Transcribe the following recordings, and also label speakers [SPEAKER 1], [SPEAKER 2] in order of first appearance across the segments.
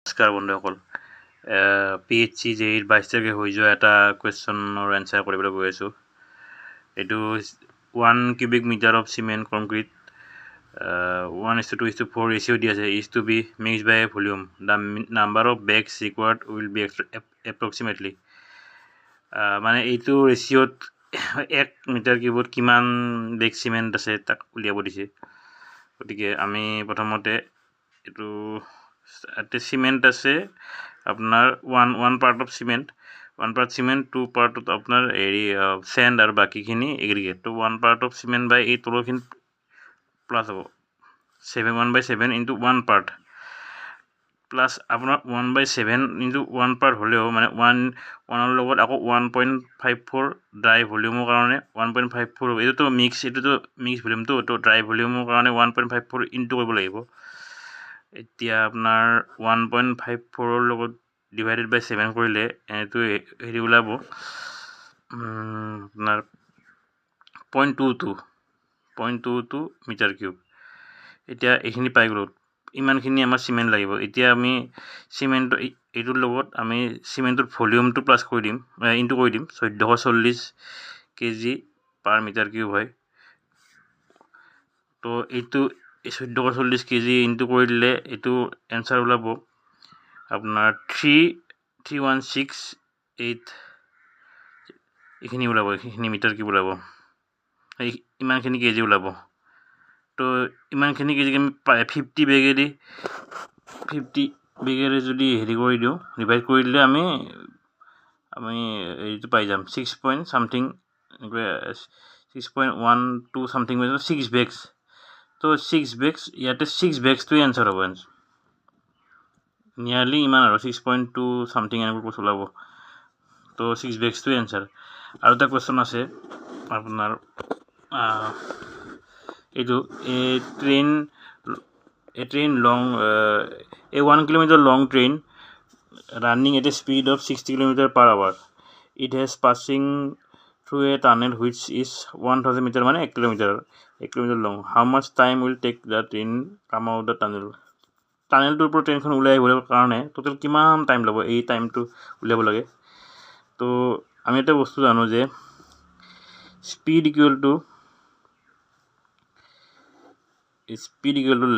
[SPEAKER 1] নমস্কাৰ বন্ধুসকল, PHC JEE 22 তাৰিখে হৈ যোৱা এটা কুৱেশ্যনৰ এনচাৰ কৰিবলৈ গৈ আছোঁ। এইটো 1 cubic meter of cement concrete 1:2:4 ratio দি আছে, is to be mixed by volume. The number of bags required will be approximately. মানে এইটো ৰেচিঅ'ত 1 মিটাৰ কিউবত কিমান বেগ চিমেণ্ট আছে তাক উলিয়াব দিছে। গতিকে আমি প্ৰথমতে এইটো সিমেন্ট আছে আপনার one part of cement, 1 part cement, 2 part আপনার স্যান্ড আর বাকিখিনি এগ্রিগেট। তো 1 part অফ সিমেন্ট বাই এই তলৰখিনি প্লাস হ'ব 1/7 ইন্টু 1 part প্লাস আপোনাৰ 1/7 ইন্টু 1 part হ'লেও মানে 1 লগত আকৌ 1.54 ড্ৰাই ভলিউমৰ কাৰণে 1.54 হ'ব। এইটোতো মিক্স ভলিউমটো, তো ড্ৰাই ভলিউমৰ কাৰণে 1.54 ইন্টু কৰিব লাগিব। এতিয়া আপোনাৰ 1.54 লগত ডিভাইডেড বাই 7 কৰিলে এইটো হেৰি ওলাব আপোনাৰ 0.22 মিটাৰ কিউব। এতিয়া এইখিনি পাই গ'লোঁ, ইমানখিনি আমাৰ চিমেণ্ট লাগিব। এতিয়া আমি চিমেণ্ট এইটোৰ লগত আমি চিমেণ্টৰ ভলিউমটো প্লাছ কৰি দিম, ইনটু কৰি দিম। 1440 কেজি পাৰ মিটাৰ কিউব হয়। তো এইটো 1440 কেজি ইনটু কৰি দিলে এইটো এনচাৰ ওলাব আপোনাৰ 316.8 এইখিনি ওলাব, এইখিনি মিটাৰ কিউব ওলাব, ইমানখিনি কেজি ওলাব। তো ইমানখিনি কেজি আমি 50 বেগেৰে যদি হেৰি কৰি দিওঁ, ডিভাইড কৰি দিলে আমি এইটো পাই যাম 6.12 সামথিং 6 বেগছ। তো 6 বেগছ, ইয়াতে 6 বেগছটোৱে এনচাৰ হ'ব। নিয়াৰলি ইমান আৰু 6.2 সামথিং এনেকৈ কৈছোঁ ওলাব। তো 6 বেগছটোৱে এনচাৰ। আৰু এটা কুৱেশ্যন আছে আপোনাৰ এইটো a 1 kilometer long train running at a speed of 60 km/h. It has passing through a tunnel which is 1000 meter মানে 1 kilometer long. How much time will take the train come out the tunnel? টানেলটোৰ পৰা ট্ৰেইনখন ওলাই আহিবৰ কাৰণে total কিমান time ল'ব, এই টাইমটো উলিয়াব লাগে। তো আমি এটা বস্তু জানো যে speed equal to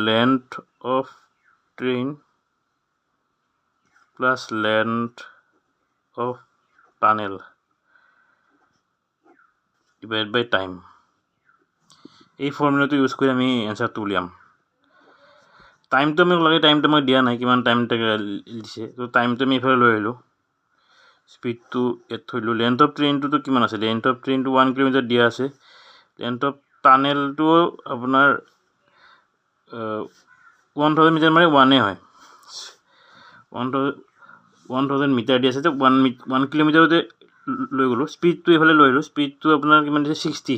[SPEAKER 1] length of train plus length of tunnel divide by time. এই ফৰ্মুলাটো ইউজ কৰি আমি এনচাৰটো উলিয়াম। টাইমটো আমি লাগে, টাইমটো মই দিয়া নাই, কিমান টাইম দিছে। তো টাইমটো আমি এইফালে লৈ আহিলোঁ, স্পীডটো ইয়াত থৈ দিলোঁ। লেন্থ অফ ট্ৰেইনটোতো কিমান আছে, লেন্থ অফ ট্ৰেইনটো 1 কিলোমিটাৰ দিয়া আছে। লেন্থ অফ টানেলটো আপোনাৰ 1000 মিটাৰ মানে 1 হয়, 1000 মিটাৰ দিয়া আছে। তো 1 কিলোমিটাৰতে লৈ গ'লোঁ। স্পীডটো এইফালে লৈ আহিলোঁ, স্পীডটো আপোনাৰ কিমান দিছে 60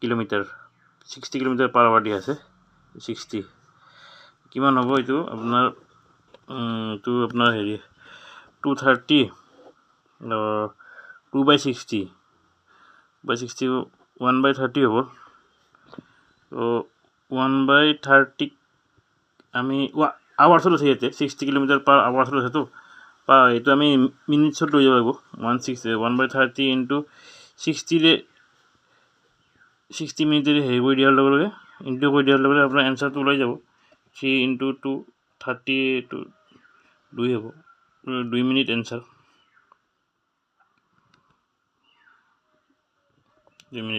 [SPEAKER 1] কিলোমিটাৰ/h দিয়া আছে। 60 কিমান হ'ব এইটো আপোনাৰ 230 2/60 1/30 হ'ব। তো 1/30 আমি আৱাৰ্ছত আছে, ইয়াতে 60 km/h আছেতো, এইটো আমি মিনিটছত লৈ যাব লাগিব। 1/30 ইনটু 60 মিনিটেৰে হেৰি কৰি দিয়াৰ লগে লগে, ইনটু কৰি দিয়াৰ লগে লগে আপোনাৰ এনচাৰটো ওলাই যাব। 3 ইনটু 2 30 2 হ'ব, 2 মিনিট এনচাৰ, 2 মিনিট।